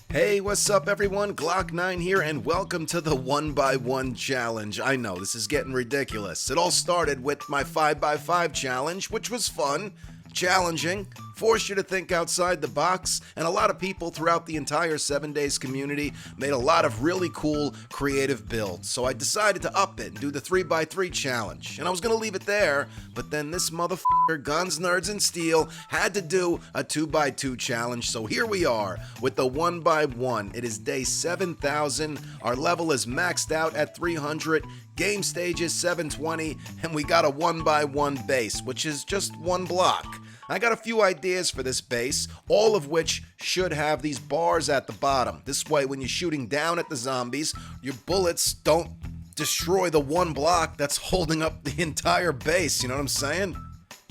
Hey, what's up everyone? Glock9 here, and welcome to the 1x1 challenge. I know, this is getting ridiculous. It all started with my 5x5 challenge, which was fun, challenging, forced you to think outside the box, and a lot of people throughout the entire 7 Days community made a lot of really cool, creative builds. So I decided to up it and do the 3x3 challenge. And I was gonna leave it there, but then this motherfucker, Guns, Nerds, and Steel, had to do a 2x2 challenge. So here we are with the 1x1. It is day 7,000. Our level is maxed out at 300. Game stage is 720, and we got a 1x1 base, which is just one block. I got a few ideas for this base, all of which should have these bars at the bottom. This way, when you're shooting down at the zombies, your bullets don't destroy the one block that's holding up the entire base, you know what I'm saying?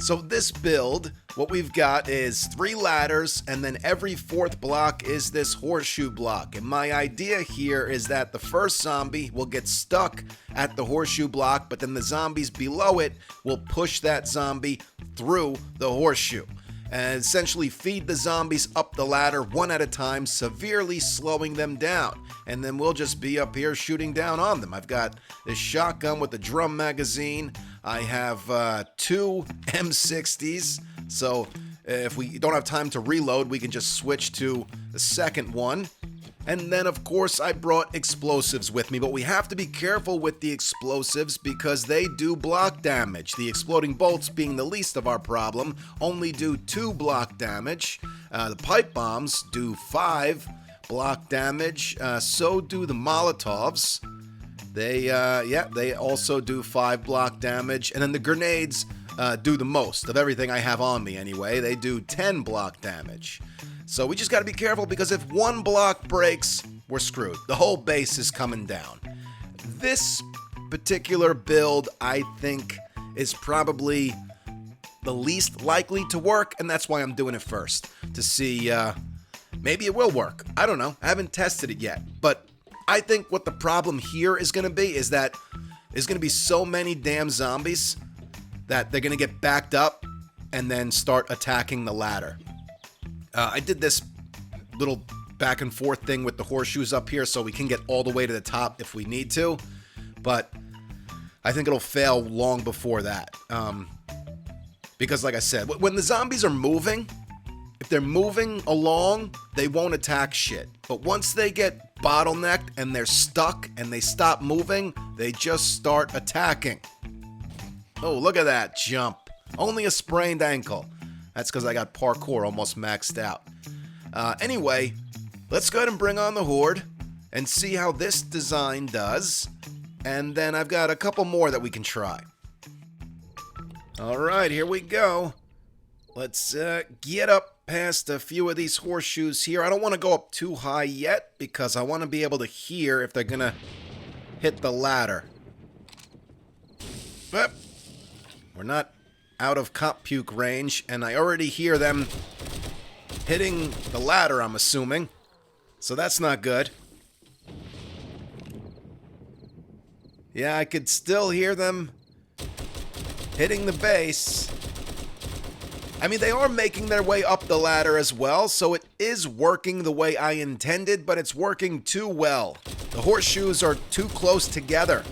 So this build, what we've got is 3 ladders, and then every 4th block is this horseshoe block. And my idea here is that the first zombie will get stuck at the horseshoe block, but then the zombies below it will push that zombie through the horseshoe and essentially feed the zombies up the ladder one at a time, severely slowing them down. And then we'll just be up here shooting down on them. I've got this shotgun with the drum magazine. I have 2 M60s, so if we don't have time to reload, we can just switch to the second one. And then, of course, I brought explosives with me, but we have to be careful with the explosives because they do block damage. The exploding bolts, being the least of our problem, only do 2 block damage. The pipe bombs do 5 block damage. So do the Molotovs. They also do 5 block damage. And then the grenades do the most of everything I have on me anyway. They do 10 block damage. So we just got to be careful because if one block breaks, we're screwed. The whole base is coming down. This particular build, I think, is probably the least likely to work, and that's why I'm doing it first. To see, maybe it will work. I don't know. I haven't tested it yet. But I think what the problem here is going to be is that there's going to be so many damn zombies that they're going to get backed up and then start attacking the ladder. I did this little back and forth thing with the horseshoes up here so we can get all the way to the top if we need to, but I think it'll fail long before that. Because like I said, when the zombies are moving, if they're moving along, they won't attack shit. But once they get bottlenecked and they're stuck and they stop moving, they just start attacking. Oh, look at that jump. Only a sprained ankle. That's because I got parkour almost maxed out. Anyway, let's go ahead and bring on the horde and see how this design does. And then I've got a couple more that we can try. Alright, here we go. Let's get up past a few of these horseshoes here. I don't want to go up too high yet because I want to be able to hear if they're going to hit the ladder. But we're not out of cop puke range, and I already hear them hitting the ladder, I'm assuming. So that's not good. Yeah, I could still hear them hitting the base. I mean, they are making their way up the ladder as well, so it is working the way I intended, but it's working too well. The horseshoes are too close together,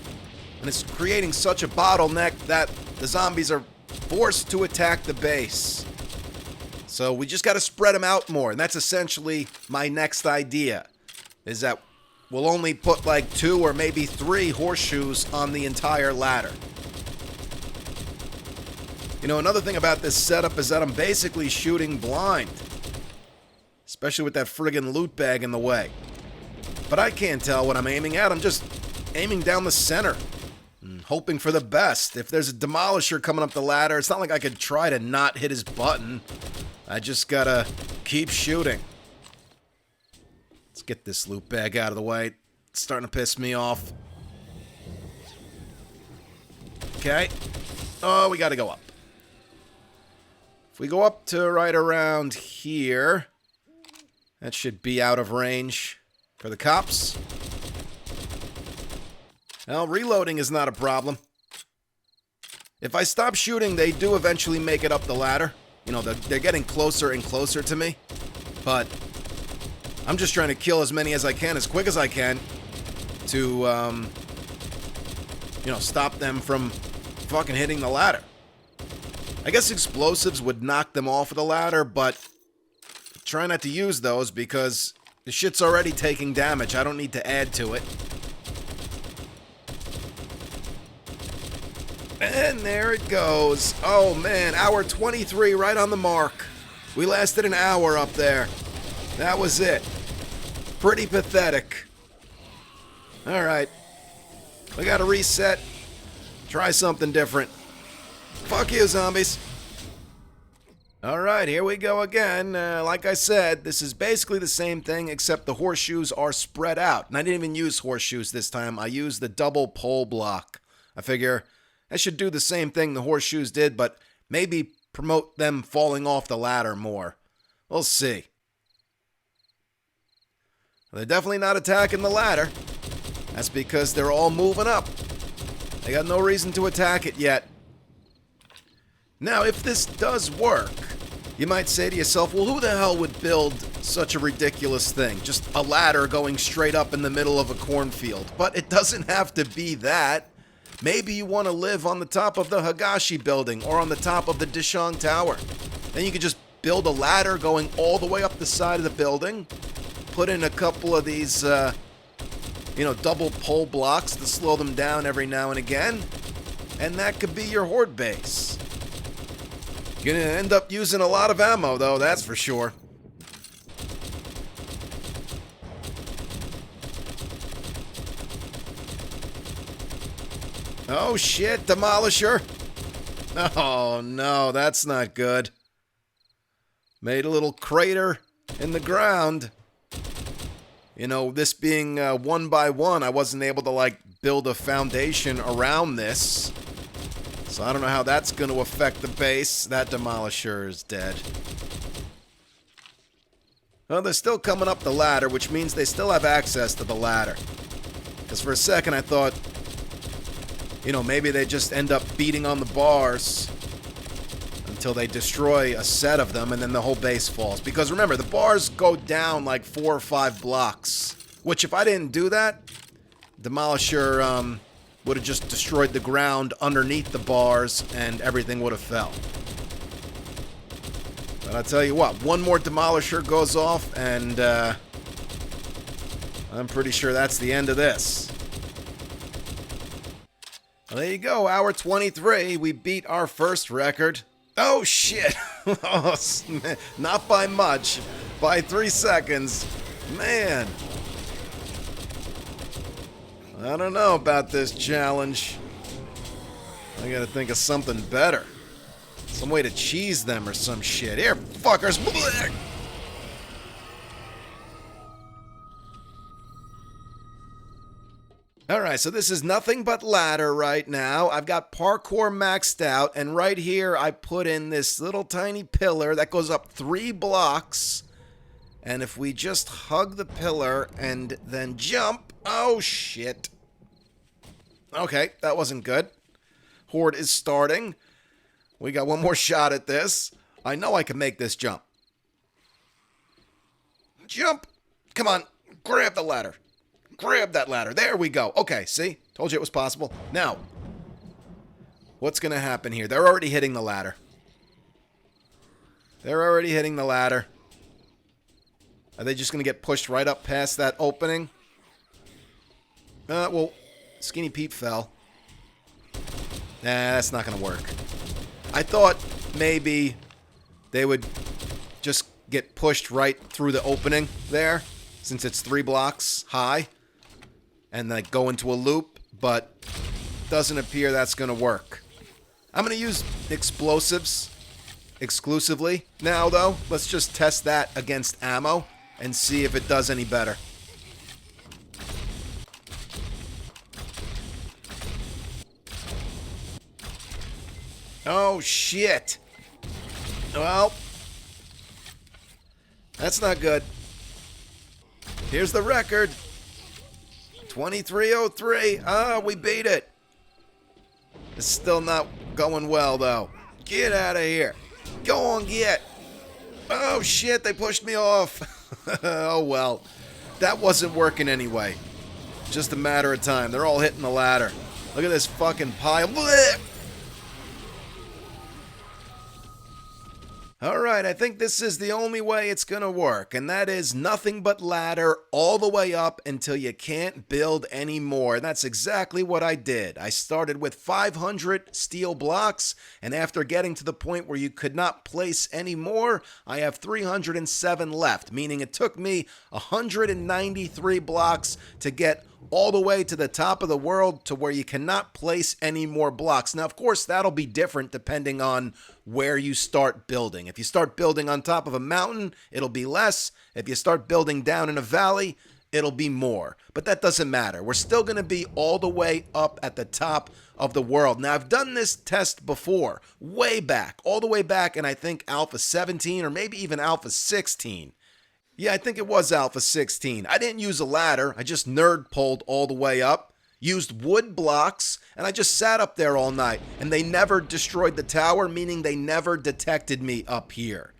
and it's creating such a bottleneck that the zombies are forced to attack the base. So we just got to spread them out more, and that's essentially my next idea, is that we'll only put like 2 or maybe 3 horseshoes on the entire ladder. You know, another thing about this setup is that I'm basically shooting blind, especially with that friggin' loot bag in the way. But I can't tell what I'm aiming at. I'm just aiming down the center, hoping for the best. If there's a demolisher coming up the ladder, it's not like I could try to not hit his button. I just gotta keep shooting. Let's get this loot bag out of the way. It's starting to piss me off. Okay. Oh, we gotta go up. If we go up to right around here, that should be out of range for the cops. Well, reloading is not a problem. If I stop shooting, they do eventually make it up the ladder. You know, they're getting closer and closer to me. But I'm just trying to kill as many as I can, as quick as I can, to, you know, stop them from fucking hitting the ladder. I guess explosives would knock them off of the ladder, but try not to use those because the shit's already taking damage. I don't need to add to it. And there it goes. Oh man, hour 23, right on the mark. We lasted an hour up there. That was it. Pretty pathetic. Alright. We gotta reset. Try something different. Fuck you, zombies. Alright, here we go again. Like I said, this is basically the same thing, except the horseshoes are spread out. And I didn't even use horseshoes this time. I used the double pole block. I figure I should do the same thing the horseshoes did, but maybe promote them falling off the ladder more. We'll see. They're definitely not attacking the ladder. That's because they're all moving up. They got no reason to attack it yet. Now, if this does work, you might say to yourself, well, who the hell would build such a ridiculous thing? Just a ladder going straight up in the middle of a cornfield. But it doesn't have to be that. Maybe you want to live on the top of the Higashi building or on the top of the Dishong Tower. Then you could just build a ladder going all the way up the side of the building. Put in a couple of these, you know, double pole blocks to slow them down every now and again. And that could be your horde base. You're going to end up using a lot of ammo, though, that's for sure. Oh shit, Demolisher! Oh no, that's not good. Made a little crater in the ground. You know, this being 1 by 1, I wasn't able to, like, build a foundation around this. So I don't know how that's going to affect the base. That Demolisher is dead. Well, they're still coming up the ladder, which means they still have access to the ladder. Because for a second I thought, you know, maybe they just end up beating on the bars until they destroy a set of them and then the whole base falls. Because remember, the bars go down like 4 or 5 blocks. Which if I didn't do that, Demolisher would have just destroyed the ground underneath the bars and everything would have fell. But I'll tell you what, one more Demolisher goes off and I'm pretty sure that's the end of this. Well, there you go, hour 23. We beat our first record. Oh, shit. Oh, not by much. By 3 seconds. Man. I don't know about this challenge. I gotta think of something better. Some way to cheese them or some shit. Here, fuckers. Blech. Alright, so this is nothing but ladder right now. I've got parkour maxed out, and right here I put in this little tiny pillar that goes up 3 blocks. And if we just hug the pillar and then jump... Oh, shit. Okay, that wasn't good. Horde is starting. We got one more shot at this. I know I can make this jump. Jump! Come on, grab the ladder. Grab that ladder. There we go. Okay, see? Told you it was possible. Now, what's going to happen here? They're already hitting the ladder. They're already hitting the ladder. Are they just going to get pushed right up past that opening? Well, Skinny Pete fell. Nah, that's not going to work. I thought maybe they would just get pushed right through the opening there, since it's 3 blocks high. And like go into a loop, but doesn't appear that's going to work. I'm going to use explosives exclusively now, though. Let's just test that against ammo and see if it does any better. Oh, shit. Well, that's not good. Here's the record. 2303. Ah, we beat it. It's still not not going well, though. Get out of here. Go on, get. Oh, shit, they pushed me off. Oh, well. That wasn't working anyway. Just a matter of time. They're all hitting the ladder. Look at this fucking pile. Blech! Alright, I think this is the only way it's gonna work, and that is nothing but ladder all the way up until you can't build anymore. And that's exactly what I did. I started with 500 steel blocks, and after getting to the point where you could not place any more, I have 307 left, meaning it took me 193 blocks to get all the way to the top of the world to where you cannot place any more blocks. Now, of course, that'll be different depending on where you start building. If you start building on top of a mountain, it'll be less. If you start building down in a valley, it'll be more. But that doesn't matter. We're still going to be all the way up at the top of the world. Now, I've done this test before, way back, all the way back in, I think, Alpha 17 or maybe even Alpha 16. Yeah, I think it was Alpha 16. I didn't use a ladder. I just nerd pulled all the way up, used wood blocks, and I just sat up there all night. And they never destroyed the tower, meaning they never detected me up here.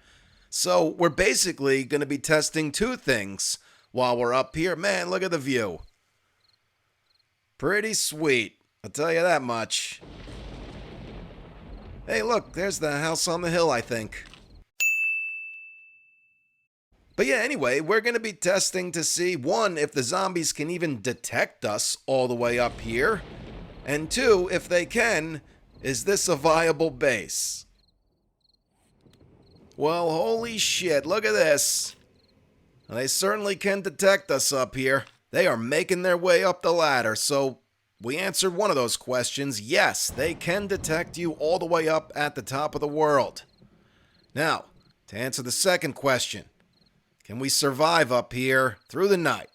So we're basically going to be testing two things while we're up here. Man, look at the view. Pretty sweet, I'll tell you that much. Hey, look, there's the house on the hill, I think. But yeah, anyway, we're going to be testing to see, one, if the zombies can even detect us all the way up here, and two, if they can, is this a viable base? Well, holy shit, look at this. They certainly can detect us up here. They are making their way up the ladder, so we answered one of those questions. Yes, they can detect you all the way up at the top of the world. Now, to answer the second question, can we survive up here through the night?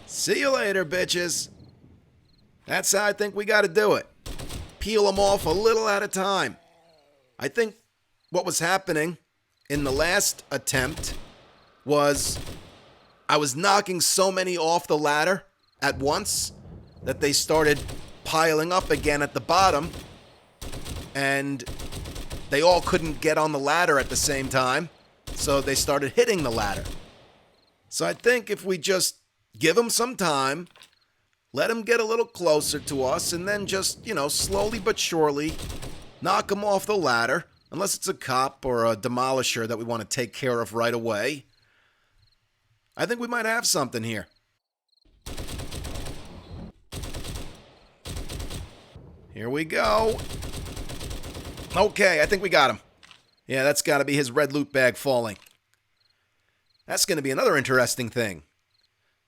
See you later, bitches. That's how I think we got to do it. Peel them off a little at a time. I think what was happening in the last attempt was I was knocking so many off the ladder at once that they started piling up again at the bottom, and they all couldn't get on the ladder at the same time. So they started hitting the ladder. So I think if we just give them some time, let them get a little closer to us, and then just, slowly but surely knock them off the ladder, unless it's a cop or a demolisher that we want to take care of right away. I think we might have something here. Here we go. Okay, I think we got him. Yeah, that's got to be his red loot bag falling. That's going to be another interesting thing.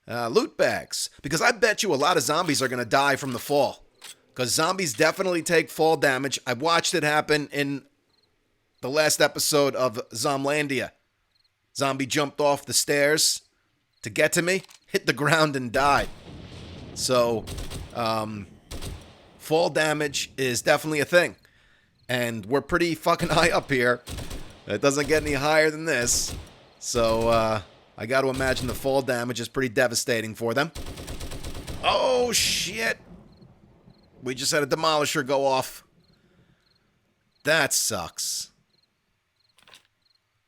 Loot bags. Because I bet you a lot of zombies are going to die from the fall. Because zombies definitely take fall damage. I watched it happen in the last episode of Zomlandia. Zombie jumped off the stairs to get to me, hit the ground and died. So, fall damage is definitely a thing. And we're pretty fucking high up here. It doesn't get any higher than this. So, I got to imagine the fall damage is pretty devastating for them. Oh, shit. We just had a demolisher go off. That sucks.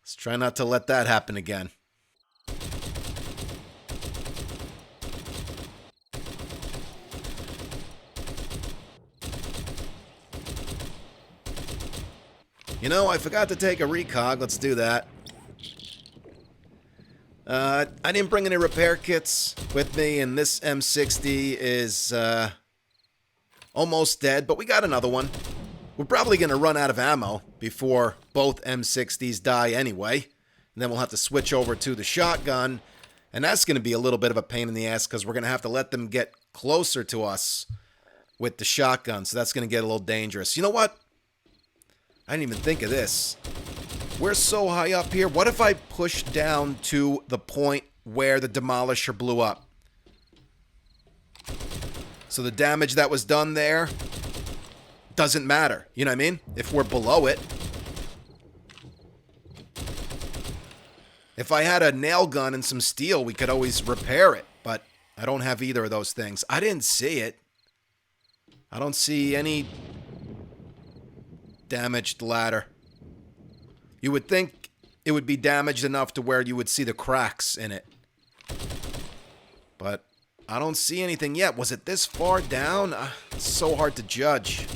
Let's try not to let that happen again. I forgot to take a recog. Let's do that. I didn't bring any repair kits with me, and this M60 is almost dead, but we got another one. We're probably going to run out of ammo before both M60s die anyway, and then we'll have to switch over to the shotgun, and that's going to be a little bit of a pain in the ass because we're going to have to let them get closer to us with the shotgun, so that's going to get a little dangerous. You know what? I didn't even think of this. We're so high up here. What if I push down to the point where the demolisher blew up? So the damage that was done there doesn't matter. You know what I mean? If we're below it. If I had a nail gun and some steel, we could always repair it. But I don't have either of those things. I didn't see it. I don't see any damaged ladder. You would think it would be damaged enough to where you would see the cracks in it. But I don't see anything yet. Was it this far down? It's so hard to judge.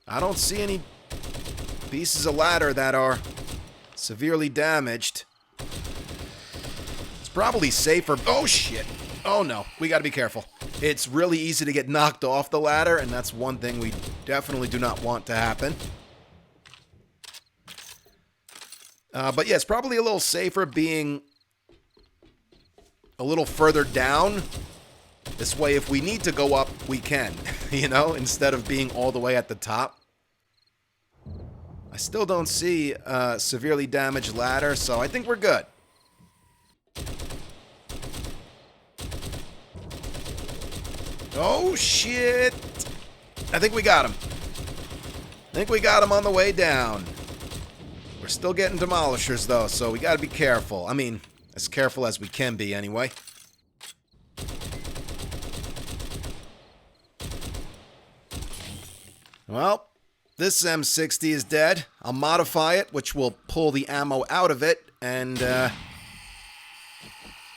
I don't see any pieces of ladder that are severely damaged. It's probably safer. Oh, shit. Oh, no. We gotta be careful. It's really easy to get knocked off the ladder, and that's one thing we definitely do not want to happen. But yeah, it's probably a little safer being a little further down. This way, if we need to go up, we can, you know, instead of being all the way at the top. I still don't see a severely damaged ladder, so I think we're good. Oh, shit. I think we got him. I think we got him on the way down. We're still getting demolishers, though, so we gotta be careful. I mean, as careful as we can be, anyway. Well, this M60 is dead. I'll modify it, which will pull the ammo out of it, and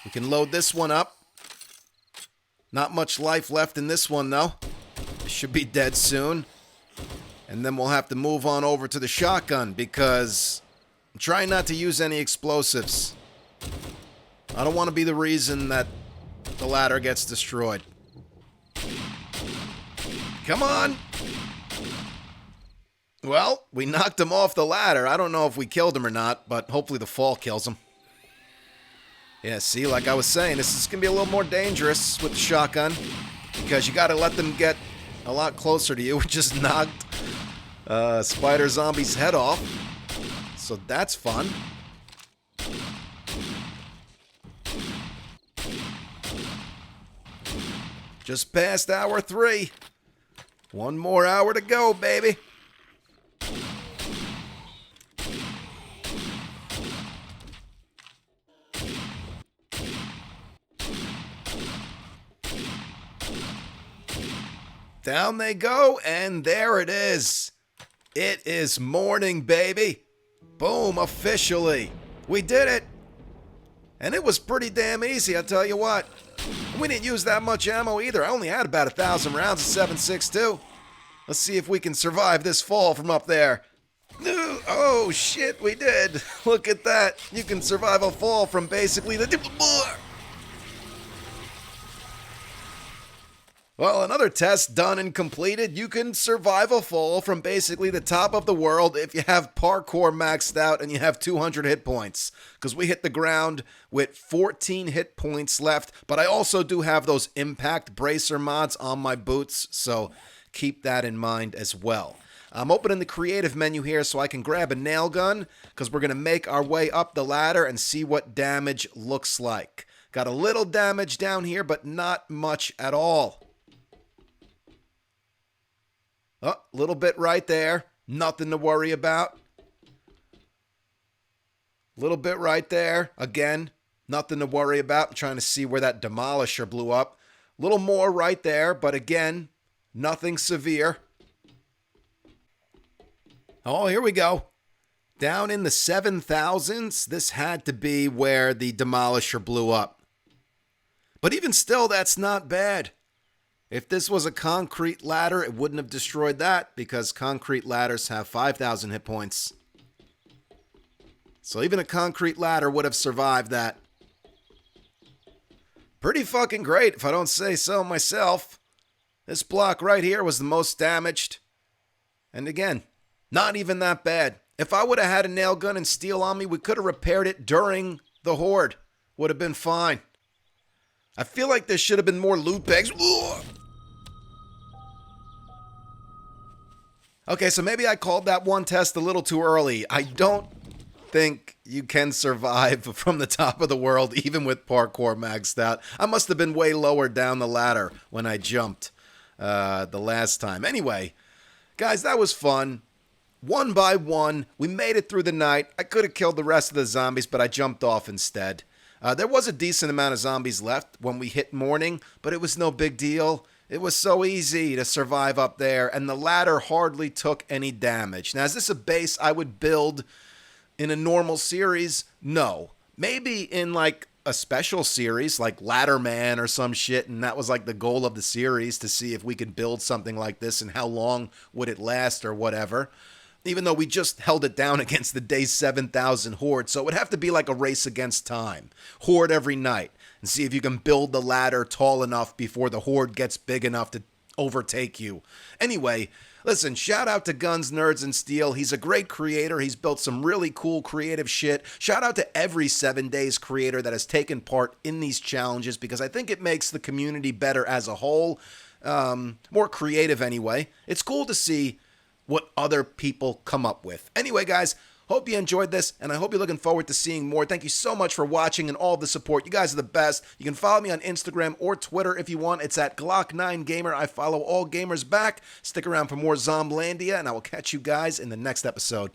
we can load this one up. Not much life left in this one, though. It should be dead soon. And then we'll have to move on over to the shotgun, because I'm trying not to use any explosives. I don't want to be the reason that the ladder gets destroyed. Come on! Well, we knocked him off the ladder. I don't know if we killed him or not, but hopefully the fall kills him. Yeah, see, like I was saying, this is going to be a little more dangerous with the shotgun, because you got to let them get a lot closer to you. We just knocked Spider Zombie's head off, so that's fun. Just past hour 3. One more hour to go, baby. Down they go, and there it is. It is morning, baby. Boom, officially. We did it. And it was pretty damn easy, I'll tell you what. We didn't use that much ammo either. I only had about 1,000 rounds of 7.62. Let's see if we can survive this fall from up there. Oh, shit, we did. Look at that. You can survive a fall from basically the... Well, another test done and completed. You can survive a fall from basically the top of the world if you have parkour maxed out and you have 200 hit points. Because we hit the ground with 14 hit points left. But I also do have those impact bracer mods on my boots, so keep that in mind as well. I'm opening the creative menu here so I can grab a nail gun, because we're going to make our way up the ladder and see what damage looks like. Got a little damage down here, but not much at all. Oh, a little bit right there. Nothing to worry about. Little bit right there. Again, nothing to worry about. I'm trying to see where that demolisher blew up. A little more right there, but again, nothing severe. Oh, here we go. Down in the 7,000s. This had to be where the demolisher blew up. But even still, that's not bad. If this was a concrete ladder, it wouldn't have destroyed that, because concrete ladders have 5,000 hit points. So even a concrete ladder would have survived that. Pretty fucking great, if I don't say so myself. This block right here was the most damaged. And again, not even that bad. If I would have had a nail gun and steel on me, we could have repaired it during the horde. Would have been fine. I feel like there should have been more loot bags. Ugh. Okay, so maybe I called that one test a little too early. I don't think you can survive from the top of the world, even with parkour maxed out. I must have been way lower down the ladder when I jumped the last time. Anyway, guys, that was fun. One by one, we made it through the night. I could have killed the rest of the zombies, but I jumped off instead. There was a decent amount of zombies left when we hit morning, but it was no big deal. It was so easy to survive up there, and the ladder hardly took any damage. Now, is this a base I would build in a normal series? No. Maybe in like a special series like Ladderman or some shit, and that was like the goal of the series, to see if we could build something like this and how long would it last or whatever. Even though we just held it down against the day 7,000 Horde, so it would have to be like a race against time. Horde every night, and see if you can build the ladder tall enough before the Horde gets big enough to overtake you. Anyway, listen, shout out to Guns, Nerds, and Steel. He's a great creator. He's built some really cool creative shit. Shout out to every 7 Days creator that has taken part in these challenges, because I think it makes the community better as a whole. More creative anyway. It's cool to see what other people come up with. Anyway, guys, hope you enjoyed this, and I hope you're looking forward to seeing more. Thank you so much for watching and all the support. You guys are the best. You can follow me on Instagram or Twitter if you want. It's at Glock9Gamer. I follow all gamers back. Stick around for more Zomblandia, and I will catch you guys in the next episode.